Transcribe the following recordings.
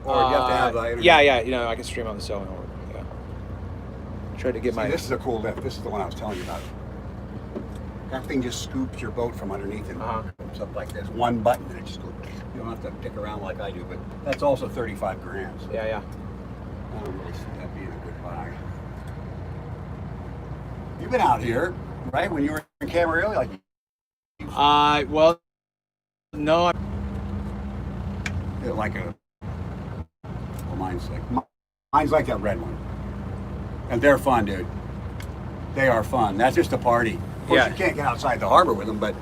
Or you have to have internet? Yeah. You know, I can stream on the cell phone. Yeah. Try to get See, this is a cool lift. This is the one I was telling you about. That thing just scoops your boat from underneath and comes up like this. One button and it just goes. You don't have to dick around like I do, but that's also 35 grand. So Yeah. I don't really see that being a good buy. You've been out here, right? When you were in Camarillo, like. Well, no. Like a. Well, mine's like that red one, and they're fun, dude. They are fun. That's just a party. Of course, you can't get outside the harbor with them, but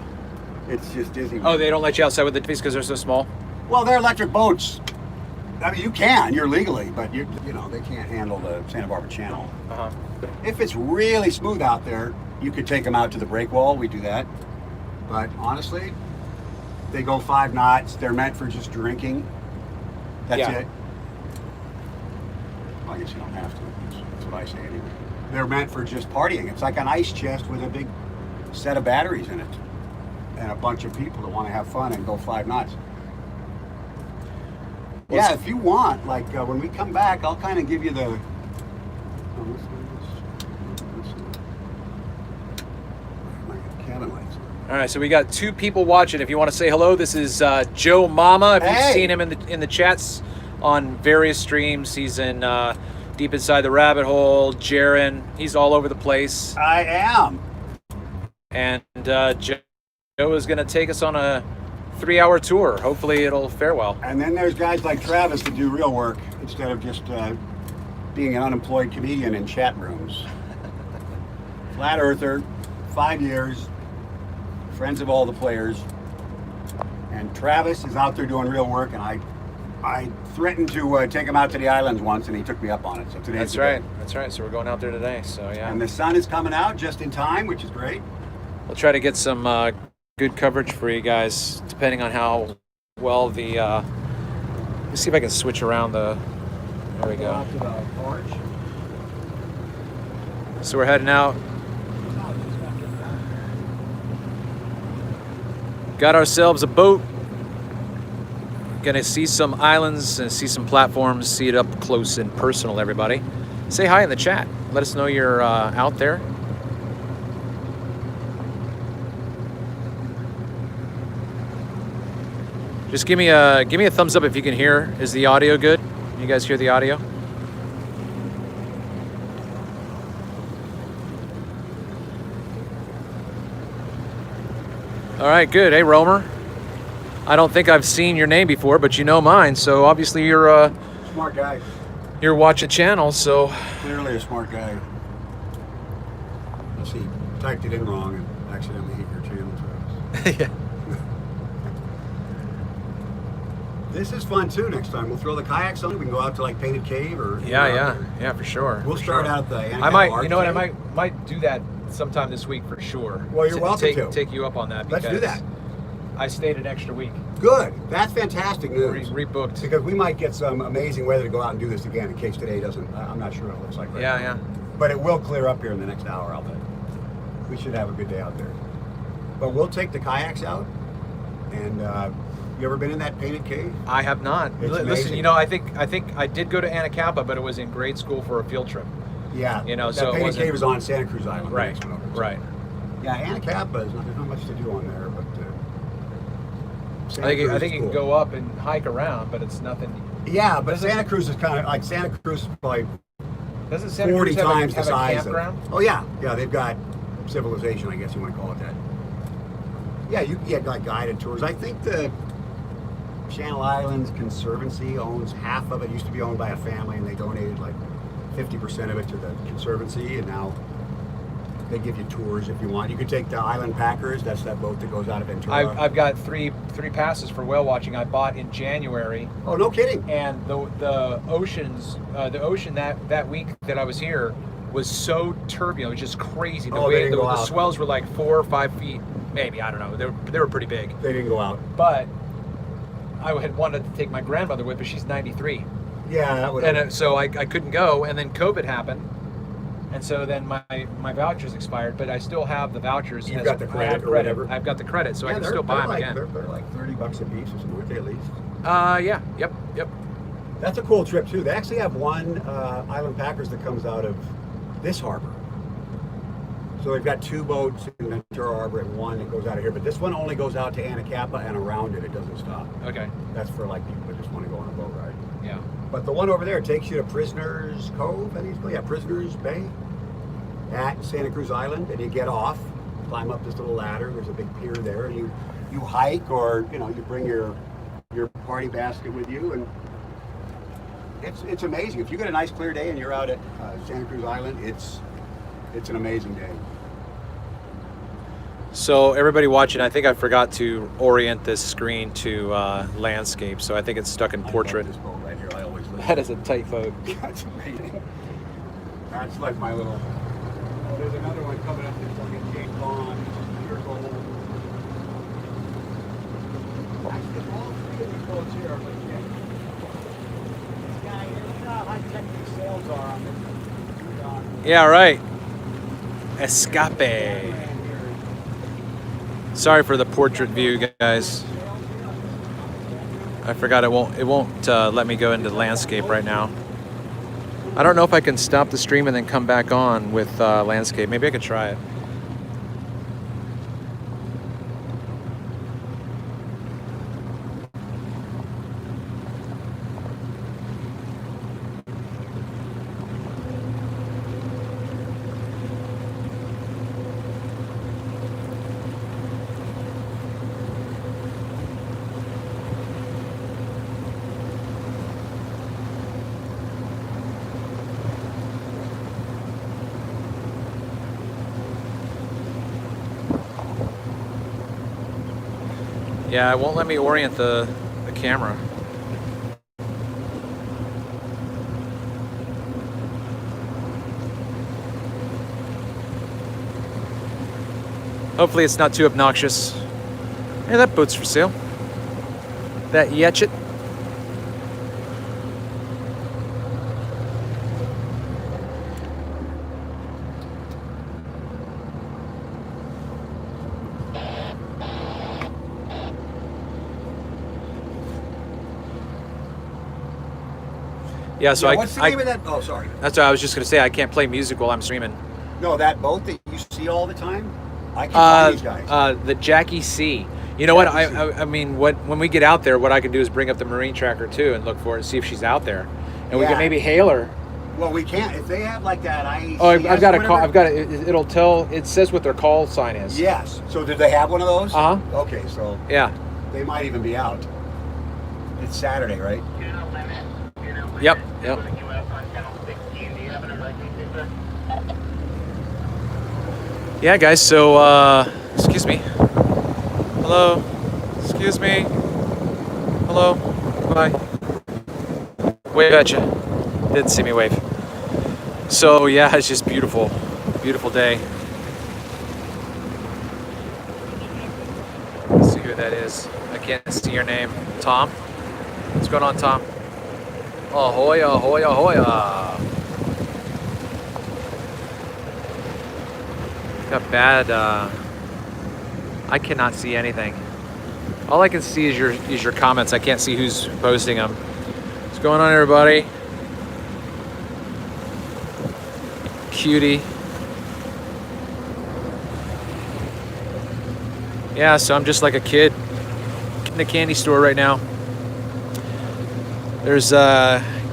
it's just Disney. Oh, they don't let you outside with the fees because they're so small? Well, they're electric boats. I mean, you can. You're legally, but you know they can't handle the Santa Barbara Channel. If it's really smooth out there, you could take them out to the break wall. We do that. But honestly, they go 5 knots. They're meant for just drinking. That's it. Well, I guess you don't have to. That's what I say anyway. They're meant for just partying. It's like an ice chest with a big set of batteries in it. And a bunch of people that want to have fun and go 5 knots. Well, yeah, if you want, like when we come back, I'll kind of give you the... cabin lights. All right, so we got 2 people watching. If you want to say hello, this is Joe Mama. If you've seen him in the chats on various streams, he's in Deep Inside the Rabbit Hole, Jaren. He's all over the place. I am. And Joe is going to take us on a 3-hour tour. Hopefully it'll fare well. And then there's guys like Travis that do real work instead of just being an unemployed comedian in chat rooms. Flat earther, 5 years, friends of all the players. And Travis is out there doing real work, and I threatened to take him out to the islands once, and he took me up on it. So today. That's right. That's right. So we're going out there today. So yeah. And the sun is coming out just in time, which is great. We'll try to get some good coverage for you guys, depending on how well the. Let me see if I can switch around the. There we go. To the porch. So we're heading out. Got ourselves a boat. Gonna see some islands and see some platforms, see it up close and personal, everybody. Say hi in the chat. Let us know you're out there. Just give me a thumbs up if you can hear. Is the audio good? You guys hear the audio? All right, good. Hey, Romer. I don't think I've seen your name before, but you know mine, so obviously you're smart guy. You're watching channel, so clearly a smart guy. Let's see, typed it in wrong and accidentally hit your channel. Yeah. This is fun too. Next time we'll throw the kayaks on. We can go out to like Painted Cave or yeah, for sure. We'll start out the. I might, you know what? I might do that sometime this week for sure. Well, you're welcome to take you up on that. Let's do that. I stayed an extra week. Good. That's fantastic news. Rebooked. Because we might get some amazing weather to go out and do this again in case today doesn't. I'm not sure what it looks like right now. Yeah. But it will clear up here in the next hour, I'll bet. We should have a good day out there. But we'll take the kayaks out. And you ever been in that Painted Cave? I have not. It's Listen, you know, I think I did go to Anacapa, but it was in grade school for a field trip. Yeah. You know, that so Painted Cave is on Santa Cruz Island. Right. Right. Yeah, Anacapa there's not much to do on there, but I think you can go up and hike around, but it's nothing. Yeah, but Santa Cruz is kind of like Santa Cruz is probably doesn't Santa 40 Cruz times have the a size campground? Oh yeah, they've got civilization, I guess you might call it that. Yeah, you can get like guided tours. I think the Channel Islands Conservancy owns half of it. It used to be owned by a family, and they donated like 50% of it to the Conservancy, and now they give you tours if you want. You could take the Island Packers. That's that boat that goes out of Ventura. I've got three passes for whale watching. I bought in January. Oh, no kidding! And the ocean that week that I was here was so turbulent. It was just crazy. The swells were like 4 or 5 feet, maybe. I don't know. They were pretty big. They didn't go out. But I had wanted to take my grandmother with, but she's 93. Yeah, that would. And so I couldn't go. And then COVID happened. And so then my vouchers expired, but I still have the vouchers. You've got the credit or whatever. I've got the credit, so I can still buy them again. They're like $30 a piece or something, aren't they, at least? Yeah. Yep. That's a cool trip too. They actually have one Island Packers that comes out of this harbor. So they've got 2 boats in Ventura Harbor and one that goes out of here. But this one only goes out to Anacapa and around it. It doesn't stop. Okay. That's for like people that just want to go on a boat ride. Yeah. But the one over there takes you to Prisoners Cove, I think it's called. Yeah, Prisoners Bay at Santa Cruz Island, and you get off, climb up this little ladder. There's a big pier there, and you hike, or you bring your party basket with you, and it's amazing. If you get a nice clear day and you're out at Santa Cruz Island, it's an amazing day. So everybody watching, I think I forgot to orient this screen to landscape, so I think it's stuck in portrait. I love this boat right here. I always live. That is a tight boat. That's amazing. That's like my little. Oh, there's another one coming up that's like a James Bond. Years old. Actually, all 3 of these boats here are legit. This guy here, look how high tech these sails are on this. Yeah, right. Escape. Sorry for the portrait view, guys. I forgot it won't let me go into landscape right now. I don't know if I can stop the stream and then come back on with landscape. Maybe I could try it. Yeah, it won't let me orient the camera. Hopefully it's not too obnoxious. Hey, that boat's for sale. That Yetchit. Yeah, so Yeah, what's the name of that? Oh, sorry. That's what I was just gonna say. I can't play music while I'm streaming. No, that boat that you see all the time. I can find these guys. The Jackie C. You know what? Jackie C. I mean, when we get out there, what I can do is bring up the marine tracker too and look for it and see if she's out there, and we can maybe hail her. Well, we can't if they have like that. Oh, I've got a call. I've got it. It'll tell. It says what their call sign is. Yes. So did they have one of those? Uh huh. Okay, so yeah, they might even be out. It's Saturday, right? Yep. Yep. Yeah, guys. So, excuse me. Hello. Excuse me. Hello. Bye. Wave at you. Didn't see me wave. So yeah, it's just beautiful. Beautiful day. Let's see who that is. I can't see your name. Tom? What's going on, Tom? Ahoy, ahoy, ahoy. Got bad, I cannot see anything. All I can see is your comments. I can't see who's posting them. What's going on, everybody? Cutie. Yeah, so I'm just like a kid in the candy store right now. There's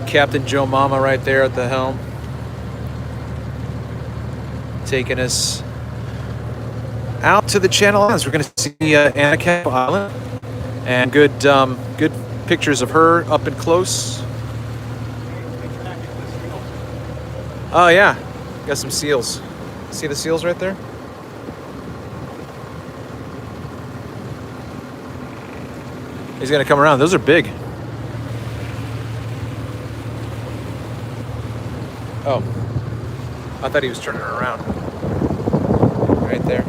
Captain Joe Mama right there at the helm, taking us out to the Channel Islands. We're going to see Anacapa Island, and good pictures of her up and close. Oh yeah, got some seals. See the seals right there? He's going to come around. Those are big. Oh, I thought he was turning around. Right there.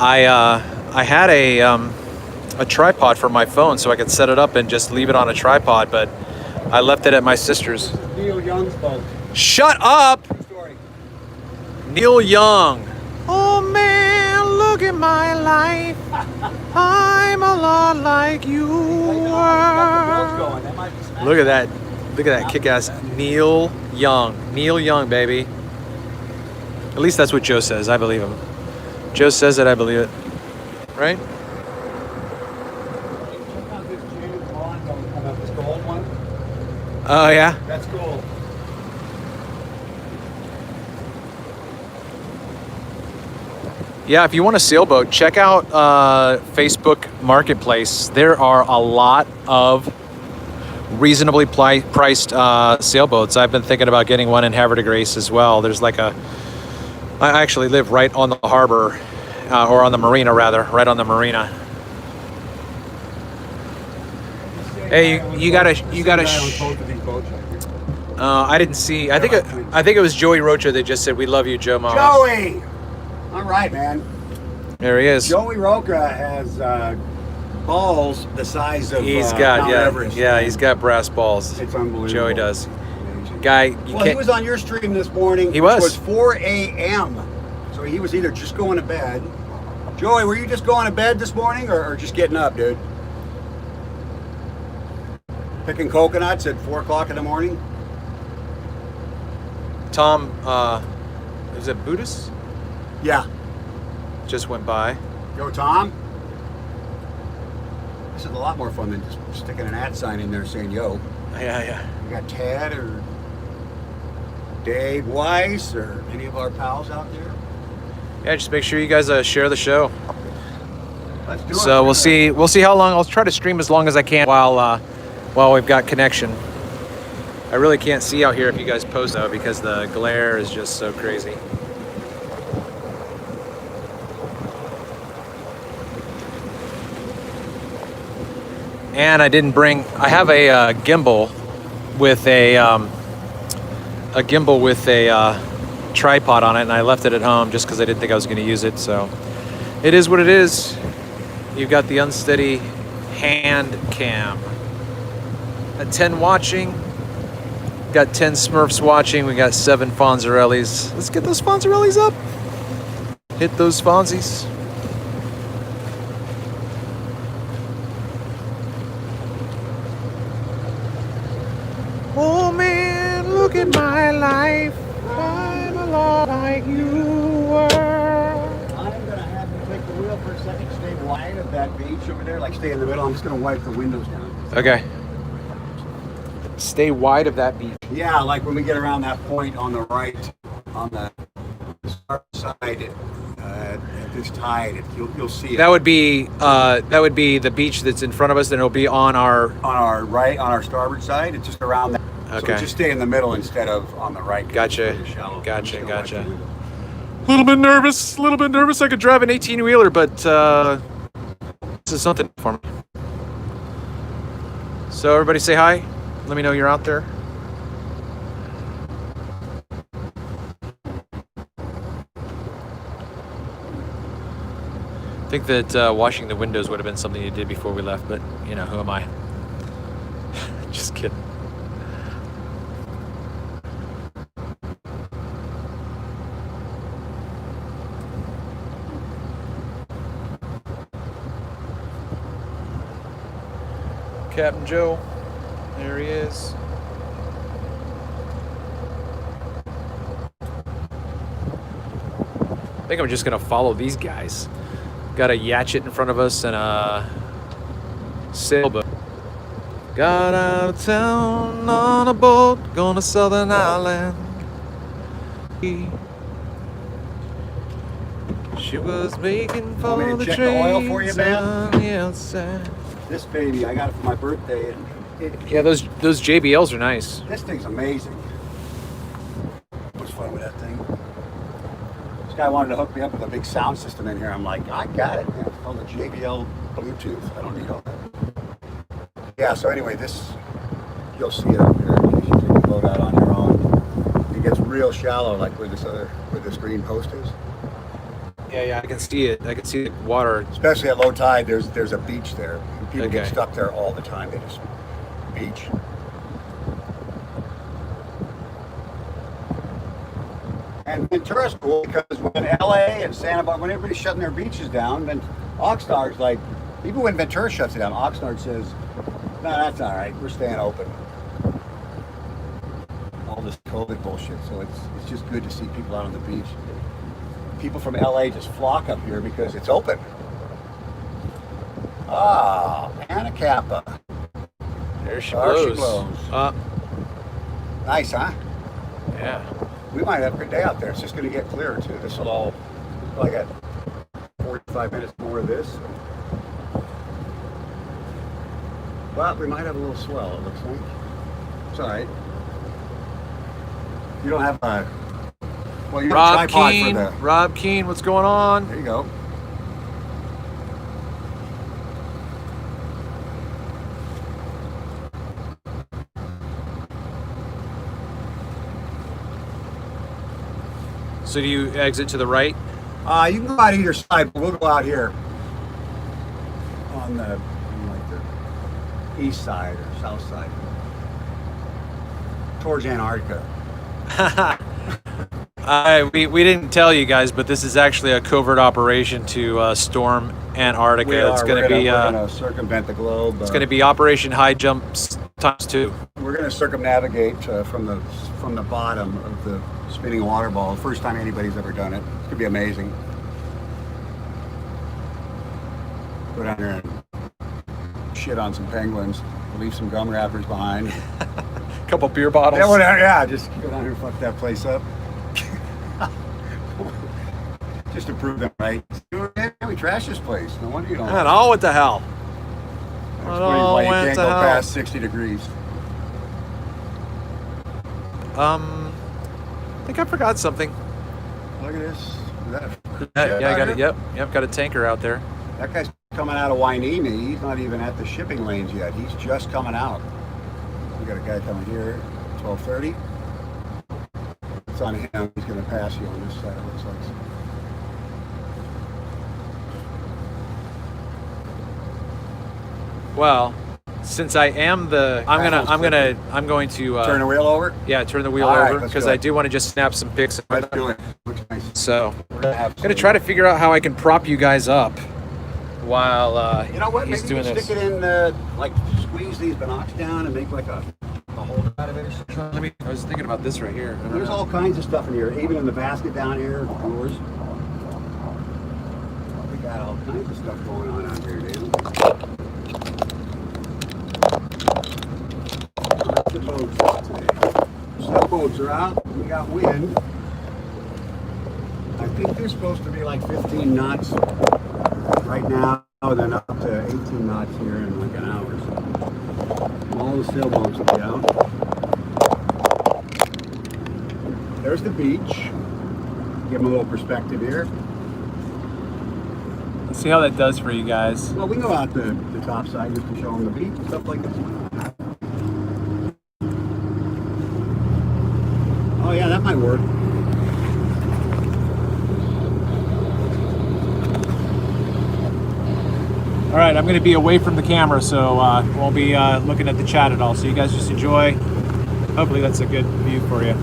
I had a tripod for my phone so I could set it up and just leave it on a tripod, but I left it at my sister's. Neil Young's boat. Shut up! Story. Neil Young. Oh man, look I'm a lot like you were. Look at that. Look at that kick-ass Neil Young. Neil Young, baby. At least that's what Joe says. I believe him. Joe says it, I believe it. Right? Check out this James Bond on this gold one. Oh, yeah? That's cool. Yeah, if you want a sailboat, check out Facebook Marketplace. There are a lot of reasonably priced sailboats. I've been thinking about getting one in Havre de Grace as well. There's like I actually live right on the harbor, or on the marina rather, right on the marina. Hey, you gotta. I didn't see. I think it was Joey Rocha that just said, "We love you, Joe Mama." Joey! All right, man. There he is. Joey Rocha has balls the size of He's got Mount Everest. yeah. He's got brass balls. It's unbelievable. Joey does. Amazing. Guy, you Well, can't. he was on your stream this morning. He which was. was 4 a.m. So he was either just going to bed. Joey, were you just going to bed this morning or just getting up, dude? Picking coconuts at 4 o'clock in the morning? Tom, is it Buddhist? Yeah. Just went by. Yo, Tom. This is a lot more fun than just sticking an @ sign in there saying yo. Yeah. You got Tad or Dave Weiss or any of our pals out there? Yeah, just make sure you guys share the show. Let's do it. So we'll see how long. I'll try to stream as long as I can while we've got connection. I really can't see out here if you guys post though because the glare is just so crazy. And I didn't bring. I have a gimbal with a tripod on it, and I left it at home just because I didn't think I was going to use it. So it is what it is. You've got the unsteady hand cam. At 10 watching. Got 10 Smurfs watching. We got 7 Fonzarellis. Let's get those Fonzarellis up. Hit those Fonzies. Oh man, look at my life. I'm a lot like you were. I'm gonna have you take the wheel for a second, stay wide of that beach over there, like stay in the middle. I'm just gonna wipe the windows down. Okay. Stay wide of that beach. Yeah, like when we get around that point on the right, on the start side, at this tide, you'll see it. That would be the beach that's in front of us. Then it'll be on our. On our right, on our starboard side, it's just around that. Okay. So just stay in the middle instead of on the right. Gotcha. It's really shallow. Gotcha. I'm just gonna wipe Gotcha. the window. A little bit nervous. I could drive an 18-wheeler, but this is something for me. So everybody say hi. Let me know you're out there. I think that washing the windows would have been something you did before we left, but you know, who am I? Just kidding. Captain Joe, there he is. I think I'm just gonna follow these guys. Got a yatchet in front of us and a sailboat. Got out of town on a boat, going to Southern Island. She was making for Want me to the check the oil for you, trains man? on the outside. This baby, I got it for my birthday, and Yeah, those JBLs are nice. this thing's amazing. What's fun with that thing? This guy wanted to hook me up with a big sound system in here. I'm like, I got it, man. It's called the JBL Bluetooth. I don't need all that. Yeah, so anyway, this, you'll see it up here in case you take the boat out on your own. It gets real shallow, like where this green post is. Yeah, I can see it. I can see the water. Especially at low tide, there's a beach there. People get Okay. stuck there all the time. They just beach. And tourist cool because when LA and Santa Barbara, when everybody's shutting their beaches down, then Oxnard's like, even when Ventura shuts it down, Oxnard says, no, that's all right. We're staying open. All this COVID bullshit. So it's just good to see people out on the beach. People from LA just flock up here because it's open. Ah, Anacapa. There she There she blows. blows. Nice, huh? Yeah. We might have a good day out there. It's just going to get clearer too. This will all. Well, I got 45 minutes more of this. Well, we might have a little swell. It looks like. It's all right. You don't have a. Well, you have a Rob tripod Keane. for the. Rob Keane, what's going on? There you go. So do you exit to the right? You can go out either side, but we'll go out here on the east side or south side towards Antarctica. We didn't tell you guys, but this is actually a covert operation to storm Antarctica. It's going to be we're gonna circumvent the globe. it's going to be Operation High Jumps ×2. We're going to circumnavigate from the bottom of the spinning water ball. First time anybody's ever done it. It's going to be amazing. Go down there and shit on some penguins. Leave some gum wrappers behind. A couple beer bottles. Yeah, just go down here and fuck that place up. Just to prove them right. We trashed this place. No wonder you don't. I know, what the hell? Explains why you what can't the go hell? past 60 degrees. I think I forgot something. Look at this. Is that a Yeah, I got out it. here? Yep, got a tanker out there. That guy's coming out of Wainimi. He's not even at the shipping lanes yet. He's just coming out. We got a guy coming here, 12:30. It's on him. He's going to pass you on this side. It looks like. Well, since I am the, I'm going to Turn the wheel over. yeah, turn the wheel All right, over let's because do I it. do want to just snap some pics. Let's do it. Looks nice. So We're gonna have I'm gonna try to figure out how I can prop you guys up while You know what? he's Maybe you doing can stick this. it in, like squeeze these binocs down and make like a holder out of it or something. I was thinking about this right here. There's all kinds of stuff in here, even in the basket down here, drawers. We got all kinds of stuff going on out here, dude. Lots of boats out today. Some boats are out. We got wind. I think they're supposed to be like 15 knots right now, and then up to 18 knots here in like an hour. So all the sailboats will be out. There's the beach. Give them a little perspective here. Let's see how that does for you guys. Well, we can go out the top side just to show them the beach and stuff like this. Oh yeah, that might work. All right, I'm going to be away from the camera, so won't be looking at the chat at all. So you guys just enjoy. Hopefully that's a good view for you.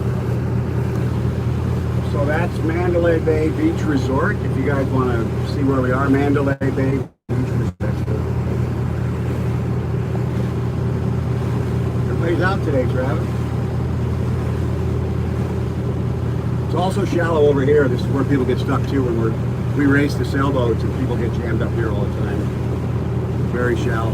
So that's Mandalay Bay Beach Resort. If you guys want to see where we are, Mandalay Bay Beach Resort. Everybody's out today, Travis. It's also shallow over here. This is where people get stuck too when we race the sailboats and people get jammed up here all the time. Very shallow.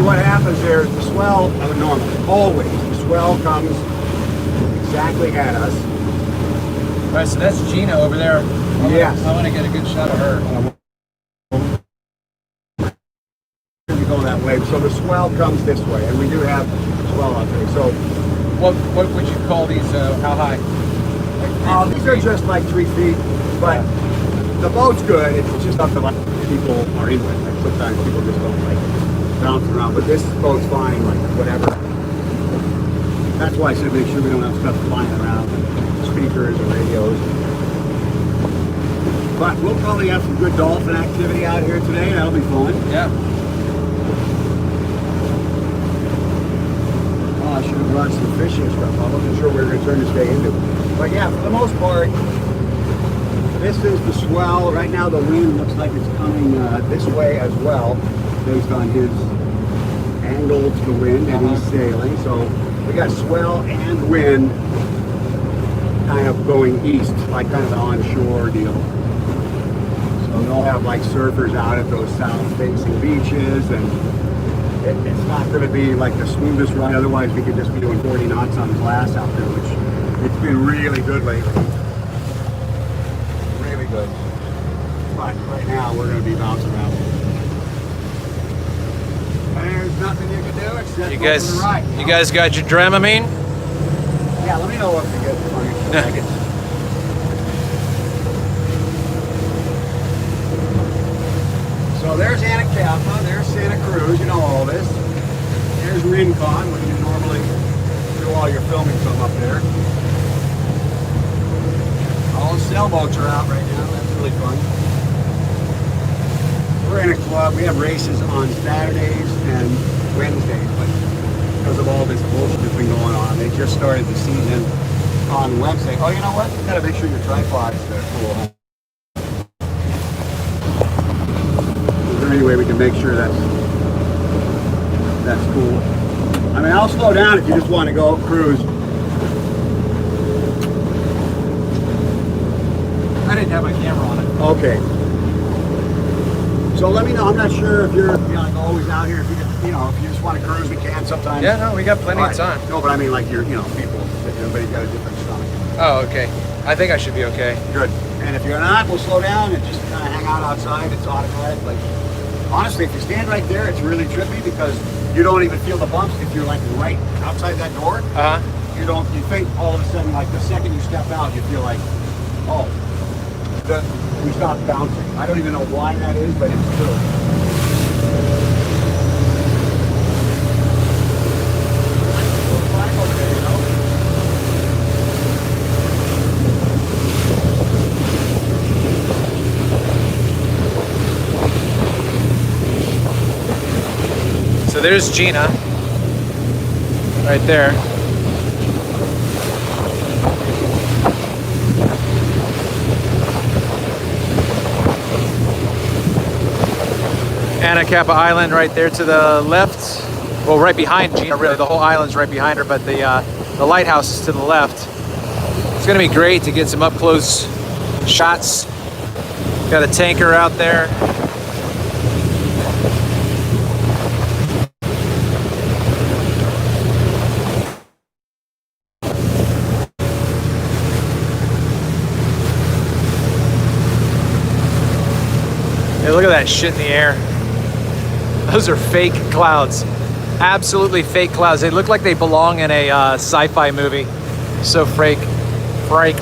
what happens there is the swell, normally, always, the swell comes exactly at us. All right, so that's Gina over there. Yes. I want to get a good shot of her. You go that way, so the swell comes this way, and we do have swell out there. So What would you call these? How high? these are just like 3 feet, but the boat's good. It's just up to like people are in with. Like sometimes people just don't like bounce around, but this boat's fine, like whatever. That's why I should make sure we don't have stuff flying around, speakers and radios. But we'll probably have some good dolphin activity out here today. That'll be fun. Yeah. Oh, I should have brought some fishing stuff. I wasn't sure we were going to turn this day into. But yeah, for the most part, this is the swell. Right now the wind looks like it's coming this way as well, based on his angle to the wind, and he's sailing. So we got swell and wind kind of going east, like kind of an onshore deal. So they'll have like surfers out at those south-facing beaches, and it's not going to be like the smoothest ride. Otherwise, we could just be doing 40 knots on glass out there, which it's been really good lately. Really good. But right now, we're going to be bouncing around. There's nothing you can do except You go guys, for the ride. you guys got your Dramamine? Yeah, let me know if you get funny. So there's Anacapa, there's Santa Cruz, you know all this. There's Rincon, where you normally do all your filming from up there. All the sailboats are out right now, that's really fun. We're in a club, we have races on Saturdays and Wednesdays, but because of all this bullshit that's been going on, they just started the season on Wednesday. Oh, you know what? You gotta make sure your tripod is cool. Is there any way we can make sure that's cool? I mean, I'll slow down if you just want to go cruise. I didn't have my camera on it. Okay. So let me know. I'm not sure if you're like always out here. If you just, if you just want to cruise, we can sometimes. Yeah, no, we got plenty of time. No, but I mean like people. Everybody's got a different stomach. Oh, okay. I think I should be okay. Good. And if you're not, we'll slow down and just kind of hang out outside. It's automatic. Like, honestly, if you stand right there, it's really trippy because you don't even feel the bumps if you're like right outside that door. You think all of a sudden, like the second you step out, you feel like, oh, we stopped bouncing. I don't even know why that is, but it's true. So there's Gina, right there. Anacapa Island right there to the left. Well, right behind Gina, really. The whole island's right behind her, but the lighthouse is to the left. It's gonna be great to get some up close shots. Got a tanker out there. Hey, look at that shit in the air. Those are fake clouds. Absolutely fake clouds. They look like they belong in a sci-fi movie. So fake. Burnt.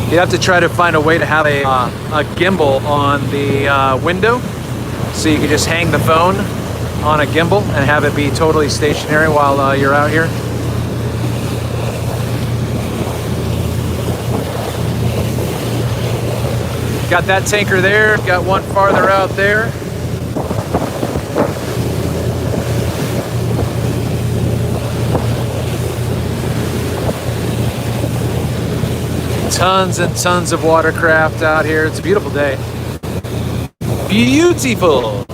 You have to try to find a way to have a gimbal on the window, so you can just hang the phone on a gimbal and have it be totally stationary while you're out here. Got that tanker there, got one farther out there. Tons and tons of watercraft out here. It's a beautiful day. Beautiful.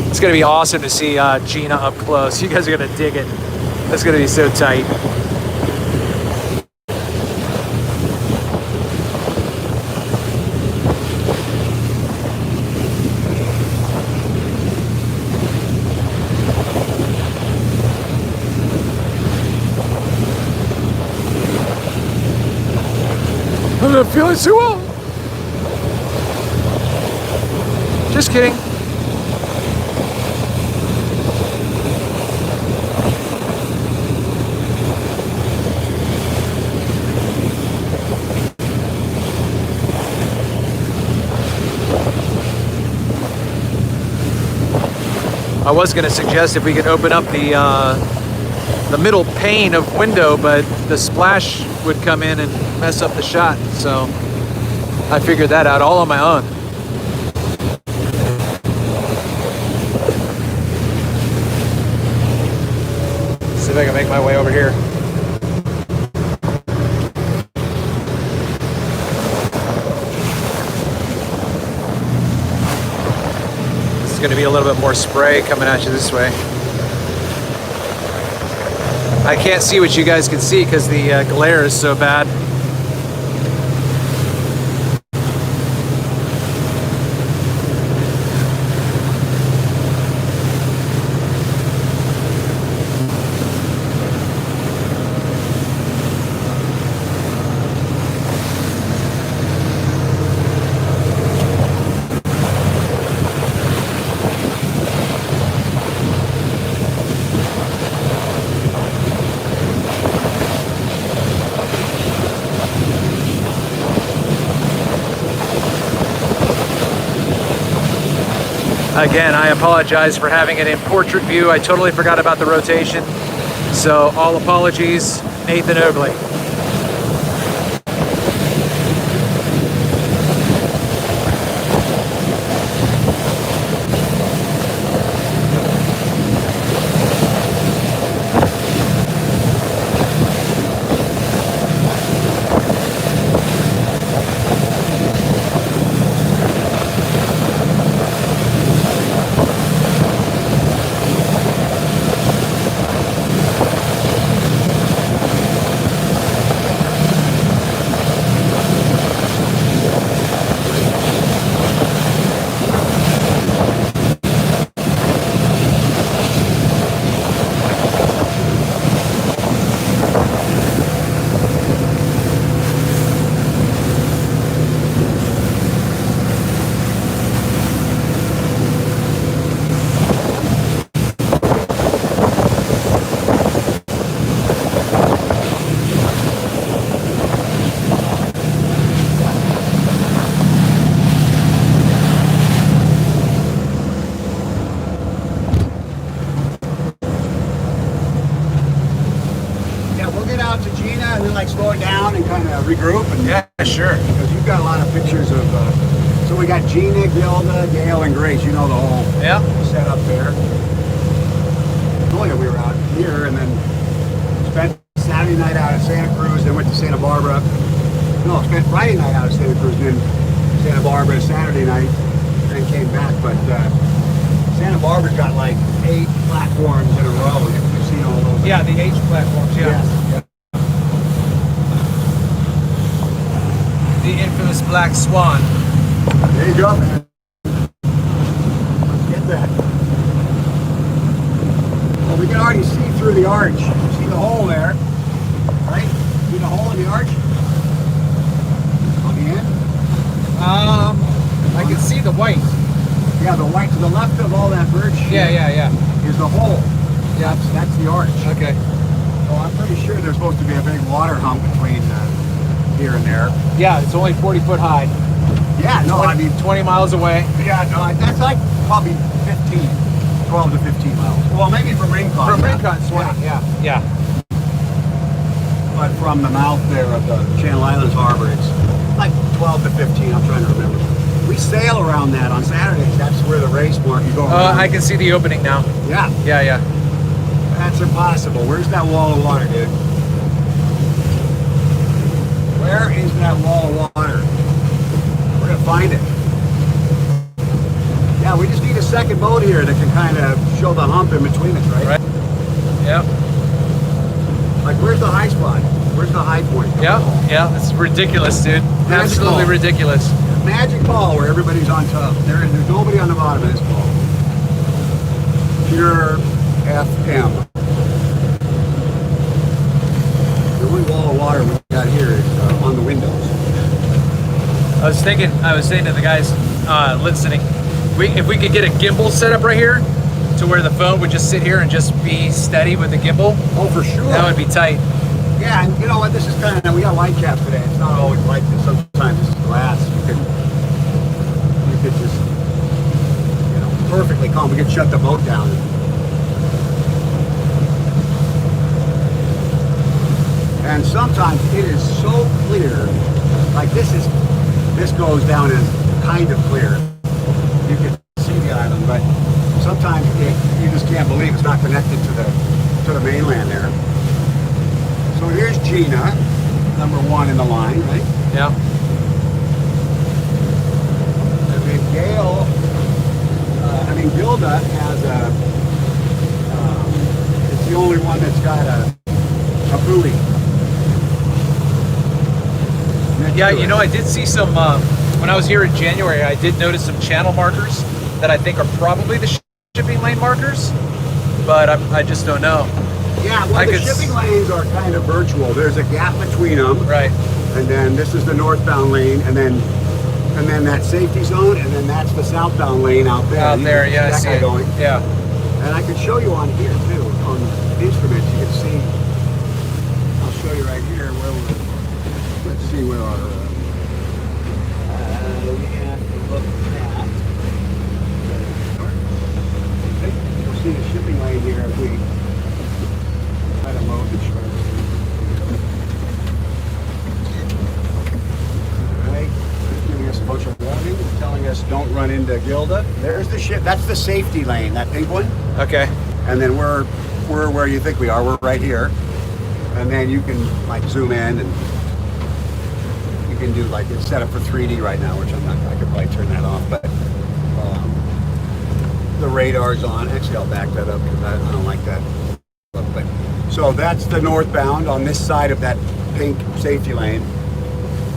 It's gonna be awesome to see Gina up close. You guys are gonna dig it. That's gonna be so tight. I'm not feeling too well. Just kidding. I was going to suggest if we could open up the middle pane of window, but the splash would come in and mess up the shot. So I figured that out all on my own. See if I can make my way over here. This is going to be a little bit more spray coming at you this way. I can't see what you guys can see because the glare is so bad. Again, I apologize for having it in portrait view. I totally forgot about the rotation. So all apologies, Nathan Oakley. Slow it down and kind of regroup. And, Yeah, sure. Because you've got a lot of pictures of. So we got Gina, Gilda, Gail, and Grace. You know the whole setup there. Oh yeah, we were out here and then spent Saturday night out at Santa Cruz, then went to Santa Barbara. No, spent Friday night out at Santa Cruz, then Santa Barbara Saturday night, then came back. But Santa Barbara's got like 8 platforms in a row. You've seen all those. Yeah, the H platforms. Yeah. Yes. The infamous Black Swan. There you go, man. Let's get that. Well, we can already see through the arch. You see the hole there, right? See the hole in the arch? On the end? I can see the white. Yeah, the white to the left of all that birch Yeah. is the hole. Yeah. That's the arch. Okay. So I'm pretty sure there's supposed to be a big water hump between here and there. Yeah, it's only 40 foot high. Yeah, no, I mean, 20 miles away. yeah, no, that's like probably 12 to 15 miles. Well, maybe from Rincon. From Rincon, 20. Yeah. But from the mouth there of the Channel Islands Harbor, it's like 12 to 15. I'm trying to remember. We sail around that on Saturdays. That's where the race mark you go around. I can see the opening now. Yeah, Yeah. that's impossible. Where's that wall of water, dude? Where is that wall of water? We're gonna find it. Yeah, we just need a second boat here that can kind of show the hump in between us, right? Right. Yep. where's the high spot? Where's the high point? Yeah, it's ridiculous, dude. Absolutely ball. ridiculous. Magic ball where everybody's on top. There's nobody on the bottom of this ball. Pure FM. The only wall of water we got here is on the windows. I was saying to the guys listening, if we could get a gimbal set up right here to where the phone would just sit here and just be steady with the gimbal. Oh, for sure. That would be tight. Yeah, and you know what? This is kind of, we got light caps today. It's not always like this. Sometimes this is glass. You could just, you know, perfectly calm. We could shut the boat down. And sometimes it is so clear. Like this goes down as kind of clear. You can see the island, but sometimes you just can't believe it's not connected to the mainland there. So here's Gina, number 1 in the line, right? Yeah. And then Gail, Gilda has it's the only one that's got a buoy. Yeah, you know, I did see some, when I was here in January, I did notice some channel markers that I think are probably the shipping lane markers, but I just don't know. Yeah, well, the shipping lanes are kind of virtual. There's a gap between them. Right. And then this is the northbound lane, and then that safety zone, and then that's the southbound lane out there. Out there, yeah, I see it. Going. Yeah. And I can show you on here too, on instruments. You can see. I'll show you right here where we're. Let's see where our. We have to look at. You'll see the shipping lane here if we try to load the truck. Giving us a bunch of warning, telling us don't run into Gilda. There's the ship. That's the safety lane, that pink one. Okay. And then we're where you think we are. We're right here. And then you can like zoom in and you can do like it's set up for 3D right now, which I'm not. I could probably turn that off, but the radar's on. Actually, I'll back that up because I don't like that. But so that's the northbound on this side of that pink safety lane.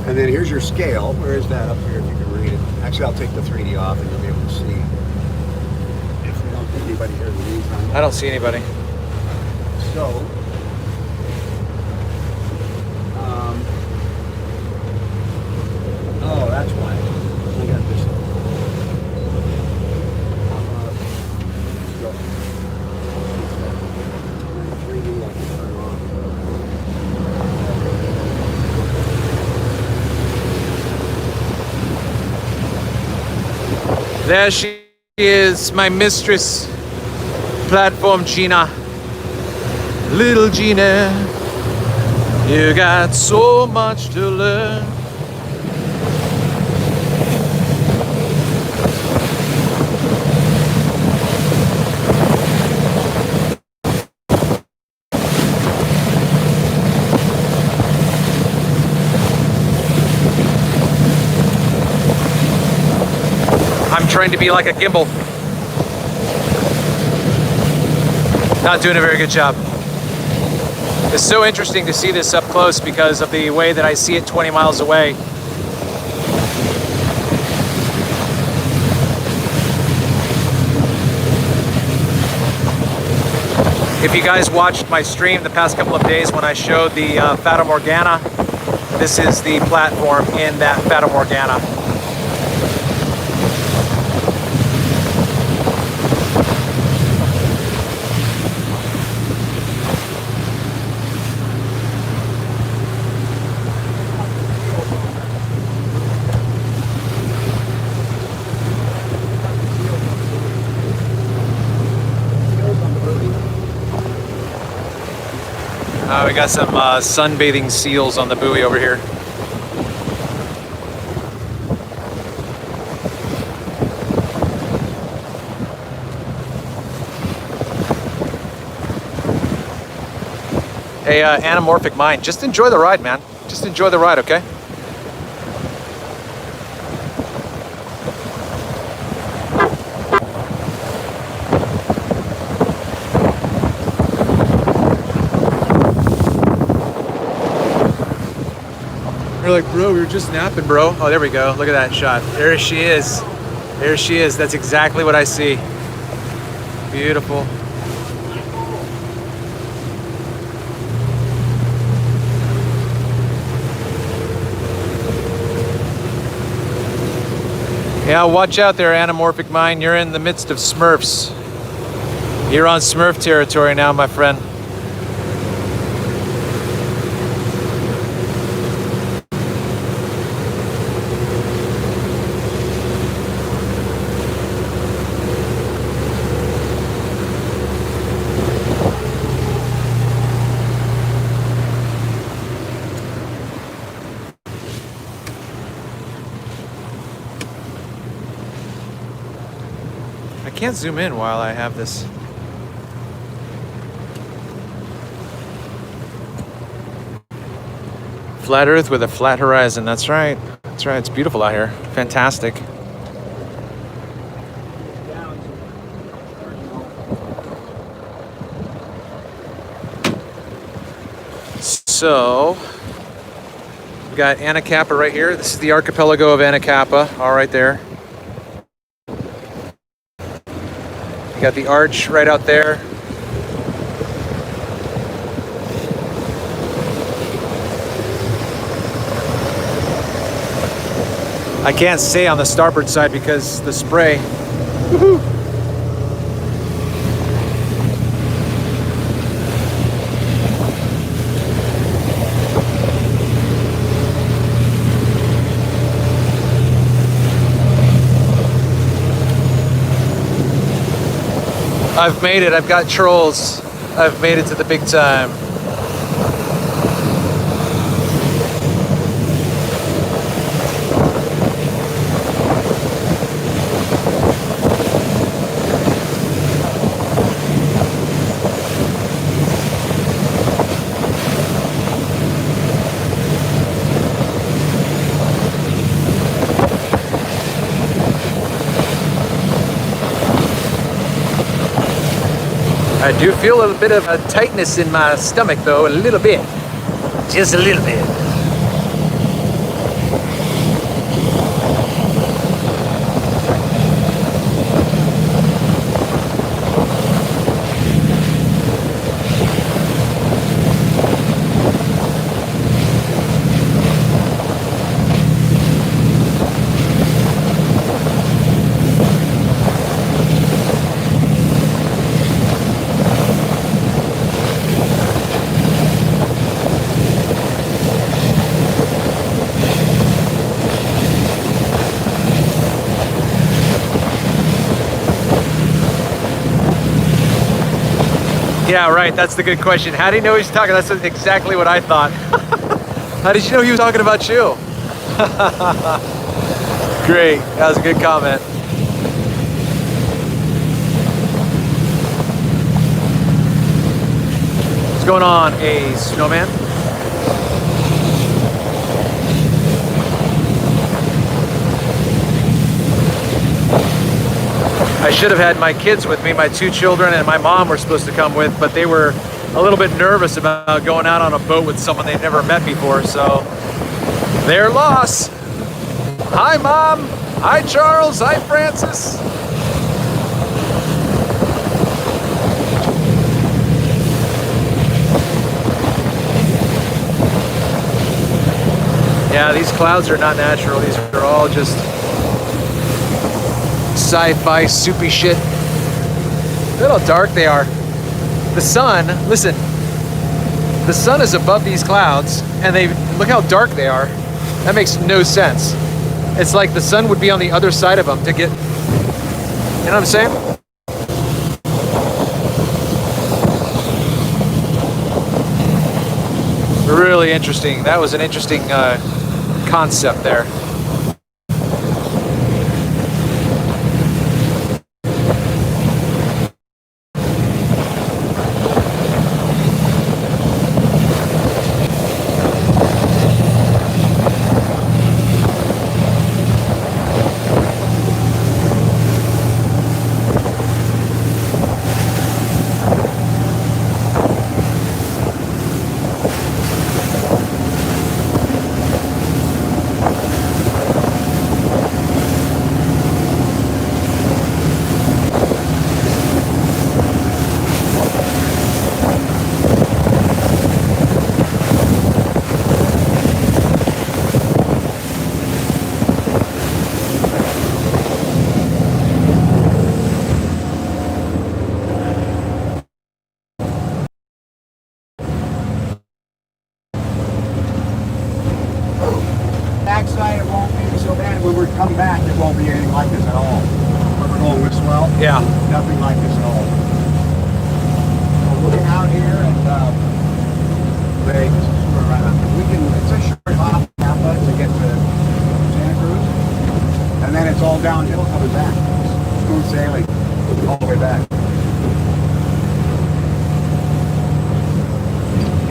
And then here's your scale. Where is that up here if you can read it? Actually, I'll take the 3D off and you'll be able to see. If we don't think anybody here reads on. I don't see anybody. So, oh, that's why. I got this. Let's go. 3D I can turn on. There she is, my mistress, platform Gina. Little Gina, you got so much to learn. I'm trying to be like a gimbal. Not doing a very good job. It's so interesting to see this up close because of the way that I see it 20 miles away. If you guys watched my stream the past couple of days when I showed the Fata Morgana, this is the platform in that Fata Morgana. We got some sunbathing seals on the buoy over here. Hey, Anamorphic Mind, just enjoy the ride, man. Just enjoy the ride, okay? You're like, bro, we were just napping, bro. Oh, there we go. Look at that shot. There she is. There she is. That's exactly what I see. Beautiful. Yeah, watch out there, Anamorphic Mind. You're in the midst of Smurfs. You're on Smurf territory now, my friend. I can't zoom in while I have this. Flat Earth with a flat horizon. That's right. That's right. It's beautiful out here. Fantastic. So, we got Anacapa right here. This is the archipelago of Anacapa, all right there. You got the arch right out there. I can't stay on the starboard side because the spray. Woohoo! I've made it. I've got trolls. I've made it to the big time. I do feel a bit of a tightness in my stomach though, a little bit. Just a little bit. Yeah, right. That's the good question. How do you know he's talking? That's exactly what I thought. How did you know he was talking about you? Great. That was a good comment. What's going on, a snowman? I should have had my kids with me. My 2 children and my mom were supposed to come with, but they were a little bit nervous about going out on a boat with someone they'd never met before, so their loss. Hi, Mom. Hi, Charles. Hi, Francis. Yeah, these clouds are not natural. These are all just sci-fi soupy shit. Look how dark they are. The sun, listen, the sun is above these clouds and look how dark they are. That makes no sense. It's like the sun would be on the other side of them to get, you know what I'm saying? Really interesting. That was an interesting concept there. we can. It's a short hop Napa to get to Santa Cruz, and then it's all downhill coming back. Smooth sailing all the way back.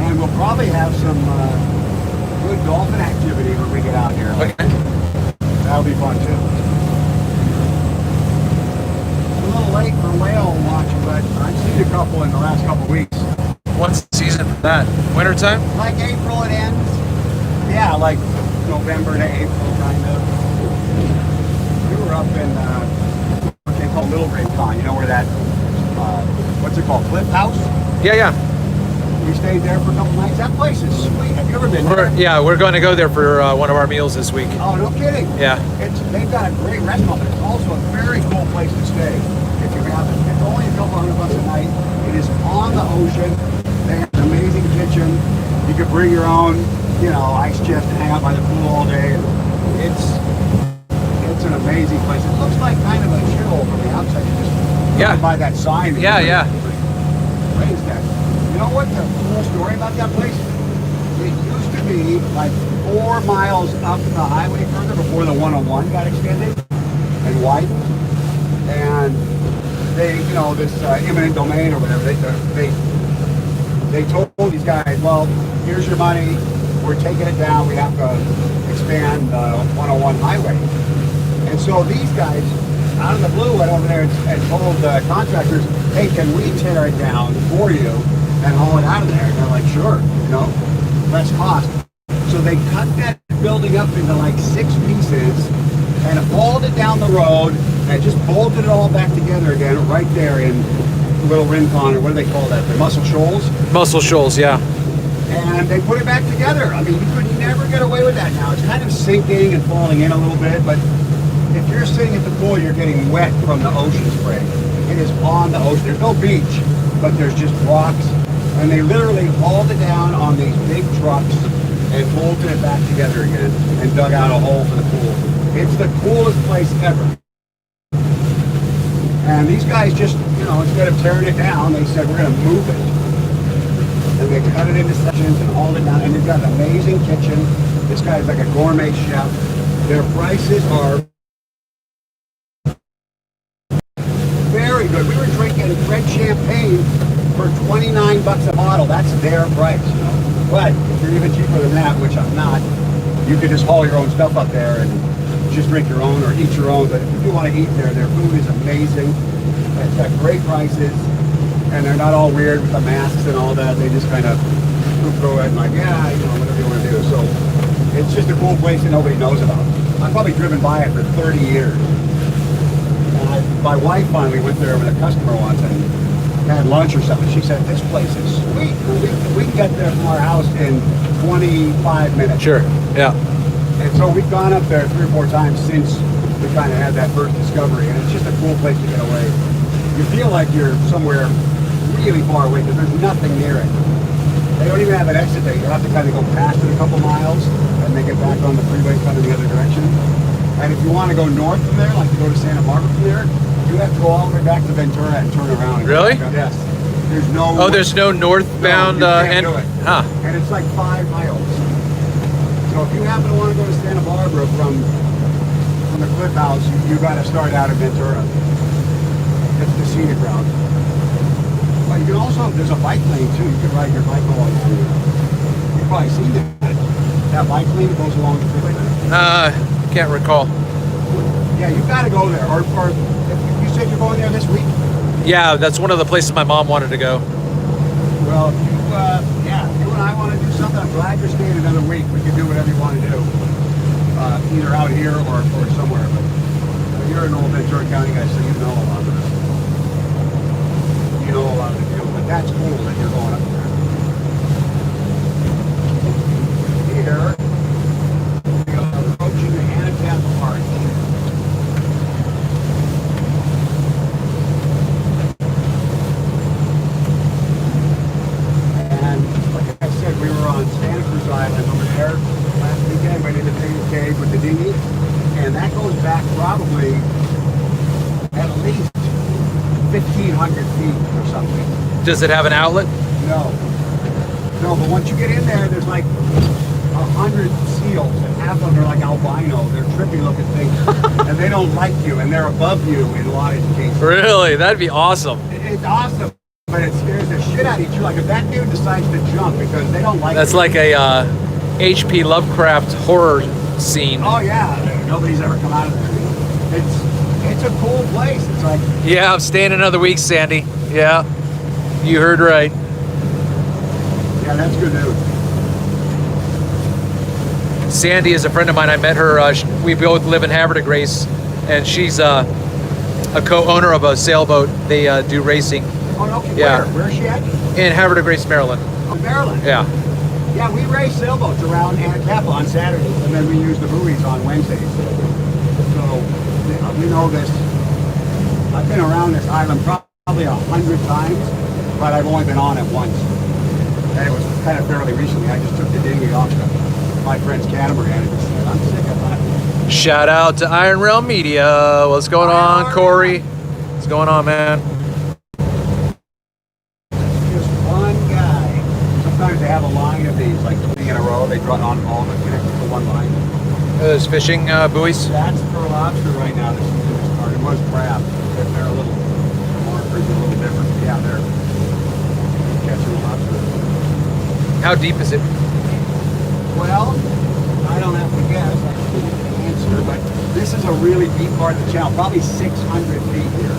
And we'll probably have some good dolphin activity when we get out here. Okay. That'll be fun too. It's a little late for whale watching, but I've seen a couple in the last couple of weeks. What's the season for that? Wintertime? Like April it ends. Yeah, like November to April kind of. We were up in what they call Little Rincon. You know where that, what's it called, Cliff House? Yeah, yeah. We stayed there for a couple nights. That place is sweet. Have you ever been there? We're going to go there for one of our meals this week. Oh, no kidding. Yeah. They've got a great restaurant, but it's also a very cool place to stay. If you have it, it's only a couple $100 a night. It is on the ocean. They have an amazing kitchen. You can bring your own, ice chest and hang out by the pool all day. It's an amazing place. It looks like kind of a shithole from the outside. You just by that sign. Yeah. Raised that. You know what the cool story about that place? It used to be like 4 miles up the highway further before the 101 got extended and widened. And they, this eminent domain or whatever, they told these guys, well, here's your money. We're taking it down. We have to expand the 101 highway. And so these guys, out of the blue, went over there and told the contractors, hey, can we tear it down for you and haul it out of there? And they're like, sure, less cost. So they cut that building up into like 6 pieces and hauled it down the road and just bolted it all back together again right there in Little Rincon, or what do they call that? The Muscle Shoals? Muscle Shoals, yeah. And they put it back together. I mean, you could never get away with that now. It's kind of sinking and falling in a little bit, but if you're sitting at the pool, you're getting wet from the ocean spray. It is on the ocean. There's no beach, but there's just rocks. And they literally hauled it down on these big trucks and bolted it back together again and dug out a hole for the pool. It's the coolest place ever. And these guys just, instead of tearing it down, they said, we're going to move it. And they cut it into sections and hauled it down. And they've got an amazing kitchen. This guy's like a gourmet chef. Their prices are very good. We were drinking red champagne for $29 a bottle. That's their price. But if you're even cheaper than that, which I'm not, you could just haul your own stuff up there and just drink your own or eat your own. But if you want to eat there, their food is amazing. It's got great prices, and they're not all weird with the masks and all that. They just kind of go ahead and like, whatever you want to do. So it's just a cool place that nobody knows about. I've probably driven by it for 30 years. And my wife finally went there with a customer once and had lunch or something. She said, this place is sweet. We can get there from our house in 25 minutes. Sure, yeah. And so we've gone up there 3 or 4 times since we kind of had that first discovery, and it's just a cool place to get away. You feel like you're somewhere really far away because there's nothing near it. They don't even have an exit there. You have to kind of go past it a couple miles and then get back on the freeway coming the other direction. And if you want to go north from there, like to go to Santa Barbara from there, you have to go all the way back to Ventura and turn around. And really? Yes. There's no... Oh, there's no northbound... No, you can't do it. Huh. And it's like 5 miles. So if you happen to want to go to Santa Barbara from the Cliff House, you got to start out at Ventura. It's the scenic route. But you can also, there's a bike lane too. You can ride your bike along. You've probably seen that. That bike lane goes along the freeway. Can't recall. Yeah, you got to go there. Or if you said you're going there this week. Yeah, that's one of the places my mom wanted to go. Well, if you and I want to do something, I'm glad you're staying another week. We can do whatever you want to do. Either out here or somewhere. But you're an old Ventura County guy, so you know a lot of it. You know a lot of the deal. But that's cool that you're going up there. Here, we are approaching the Anacapa Arch. We were on Santa Cruz Island over there last weekend, went into Payne Cave with the dinghy, and that goes back probably at least 1,500 feet or something. Does it have an outlet? No. No, but once you get in there, there's like 100 seals, and half of them are like albino. They're trippy looking things, and they don't like you, and they're above you in a lot of cases. Really? That'd be awesome. It's awesome, but it scares the shit out of you. Like if that dude decides to jump because they don't like That's you. like a H.P. Lovecraft horror scene. Oh yeah, nobody's ever come out of there. It's a cool place. It's like Yeah, I'm staying another week, Sandy. Yeah, you heard right. yeah, that's good news. Sandy is a friend of mine. I met her. We both live in Havre de Grace, and she's a co-owner of a sailboat. They do racing Oh no, Yeah. where's she at? in Havre de Grace, Maryland. Oh, Maryland. Yeah. Yeah, we race sailboats around Anacapa on Saturdays, and then we use the buoys on Wednesdays. So we know this. I've been around this island probably 100 times, but I've only been on it once. And it was kind of fairly recently. I just took the dinghy off my friend's catamaran and just said, I'm sick of that. Shout out to Iron Rail Media. What's going on, Corey? What's going on, man? Just one guy. Sometimes they have a line of these, like 20 in a row. They draw on all the connected to one line. Those fishing buoys. That's for lobster right now. This is this part. It was crab. They're a little markers, a little different. Yeah, they're catching lobster. How deep is it? Well, I don't have to guess. I can't answer, but this is a really deep part of the channel, probably 600 feet here.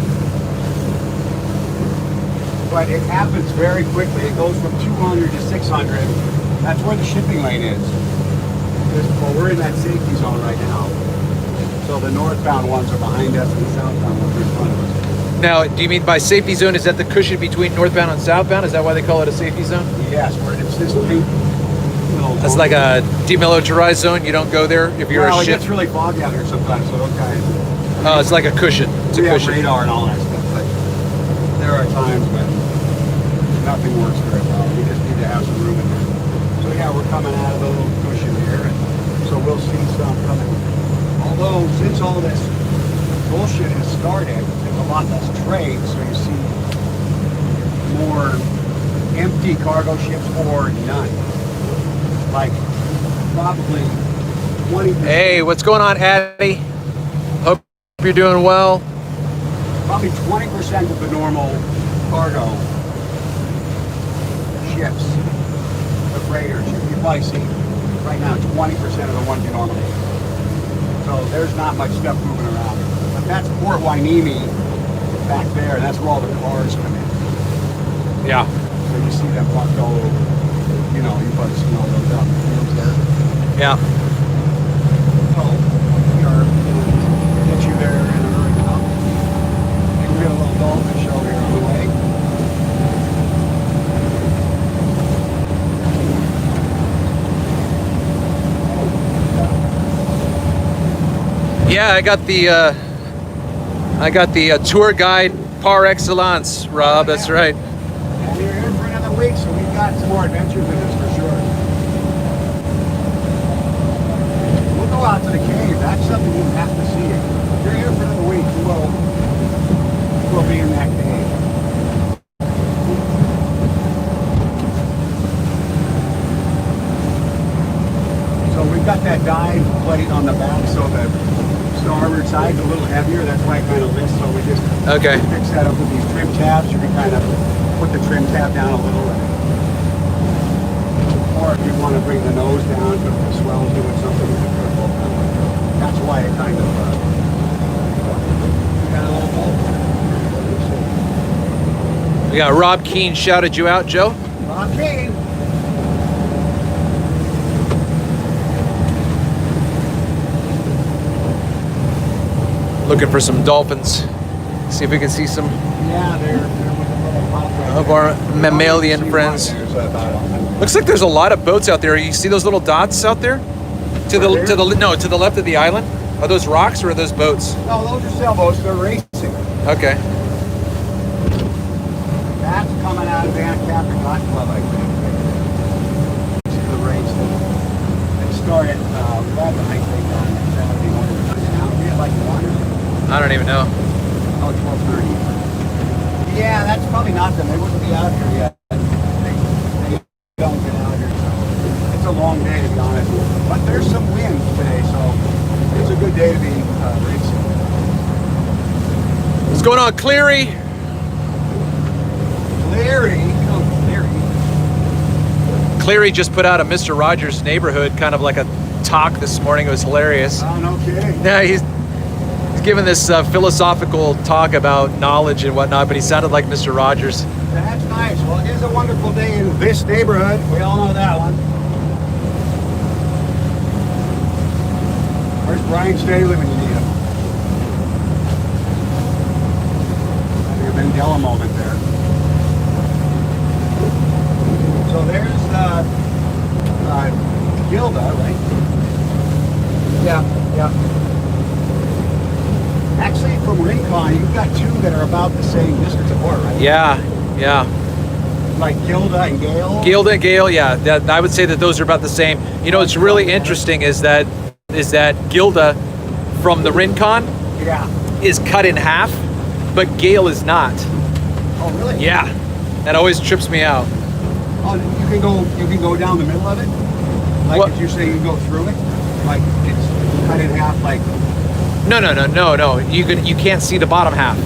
But it happens very quickly. It goes from 200 to 600. That's where the shipping lane is. Well, we're in that safety zone right now. So the northbound ones are behind us and the southbound ones are in front of us. Now, do you mean by safety zone? Is that the cushion between northbound and southbound? Is that why they call it a safety zone? Yes, where it's this pink little... That's like a demilitarized zone. You don't go there if you're well, a it ship. gets really foggy out here sometimes, so those guys... Oh, it's like a cushion. It's a We have cushion. radar and all that stuff, but there are times when nothing works very well. We just need to have some room in there. So yeah, we're coming out of the little cushion here, and so we'll see some coming. Although, since all this bullshit has started, there's a lot less trade, so you see more empty cargo ships or none. Like, probably 20%. Hey, what's going on, Addie? Hope you're doing well. Probably 20% of the normal cargo ships, the freighters, you probably see right now 20% of the ones you normally see. So there's not much stuff moving around. But that's Port Hueneme back there, and that's where all the cars come in. Yeah. So you see them walk all over. You know, you probably see all those out in the fields there. Yeah. So we are get you there in a hurry now. And we got a little dolphin show here on the way. Yeah, I got the tour guide par excellence, Rob. That's right. And you're here for another week, so we've got some more adventures in this for sure. We'll go out to the cave. That's something you have to see. If you're here for another week, we'll be in that cave. So we've got that dive plate on the back, so the starboard side's a little heavier. That's why it kind of lifts. So we just Okay. fix that up with these trim tabs. You can kind of put the trim tab down a little. Or if you want to bring the nose down, if the swell's doing something, you can put it both down. That's why it kind of got a little bolt. We got Rob Keane shouted you out, Joe. Bob Kane. Looking for some dolphins. See if we can see some Yeah, they're with a little pop right of there. our mammalian See friends. one, there's about 100. Looks like there's a lot of boats out there. You see those little dots out there? To the Right there? to the left of the island? Are those rocks or are those boats? No, those are sailboats. They're racing. Okay. That's coming out of Anacapa Yacht Club, I think. See the race. It started 11, I think, on Saturday morning. Now we had like 1 or something. I don't even know. Oh, 12:30. Yeah, that's probably not them. They wouldn't be out here yet. They don't get a long day, to be honest. But there's some wind today, so it's a good day to be racing. What's going on, Cleary? Cleary just put out a Mr. Rogers Neighborhood, kind of like a talk this morning. It was hilarious. Oh, no kidding. Yeah, he's giving this philosophical talk about knowledge and whatnot, but he sounded like Mr. Rogers. That's nice. Well, it is a wonderful day in this neighborhood. We all know that one. Where's Brian Staley when you need him? Having a Mandela moment there. So there's Gilda, right? Yeah. Actually, from Rincon, you've got two that are about the same distance apart, right? Yeah. Like Gilda and Gale? Gilda and Gale, yeah. I would say that those are about the same. You know, what's really interesting is that Gilda from the Rincon is cut in half, but Gale is not. Oh, really? Yeah. That always trips me out. Oh, you can go down the middle of it? Like, What? did you say you go through it? Like, it's cut in half, like... No. You can't see the bottom half.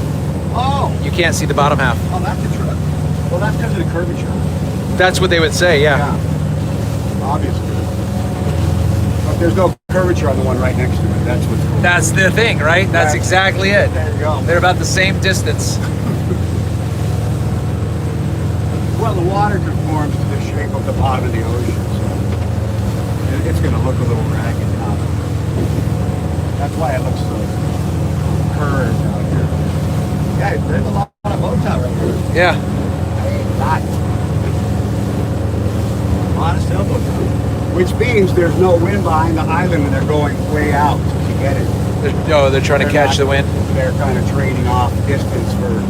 Oh! You can't see the bottom half. Oh, that's the truth. Well, that's because of the curvature. That's what they would say, yeah. Obviously. But there's no curvature on the one right next to it. That's what's cool. That's the thing, right? That's exactly it. There you go. They're about the same distance. Well, the water conforms to the shape of the bottom of the ocean, so it's going to look a little ragged now. That's why it looks so curved out here. Yeah, there's a lot of boats out right here. Yeah. Hey, not. A lot of sailboats out. Which means there's no wind behind the island and they're going way out to get it. They're trying to catch the wind. They're kind of trading off distance for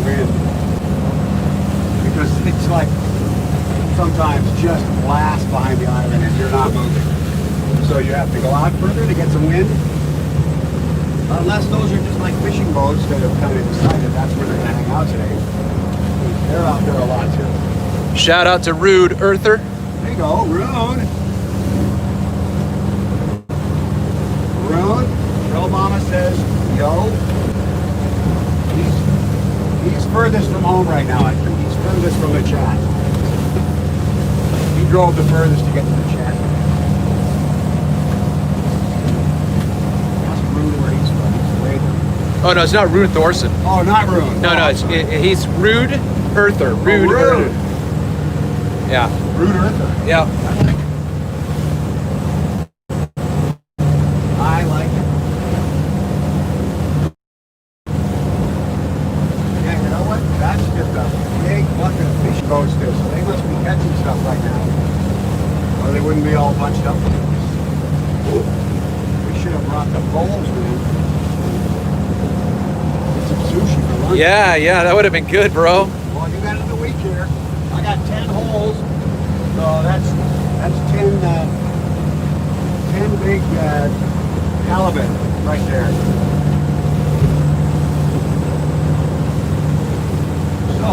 wind. Because it's like sometimes just blast behind the island and you're not moving. So you have to go out further to get some wind. Unless those are just like fishing boats that have kind of decided that's where they're going to hang out today. They're out there a lot too. Shout out to Rude Earther. There you go, Rune. Joe Mama says, yo. He's furthest from home right now, I think. He's furthest from the chat. He drove the furthest to get to the chat. Ask Rune where he's from. He's way there. Oh no, it's not Rune Thorson. Oh, not Rune. No, he's Rude Earther. Rude Earther. Yeah. Rude Earther. Yeah. I like it. Yeah, you know what? That's just a big bucket of fish boats there, so they must be catching stuff right now. Or they wouldn't be all bunched up. We should have brought the bowls, man. Get some sushi for lunch. Yeah, that would have been good, bro. Well, you got another week here. I got 10 holes. So that's 10 big halibut right there. So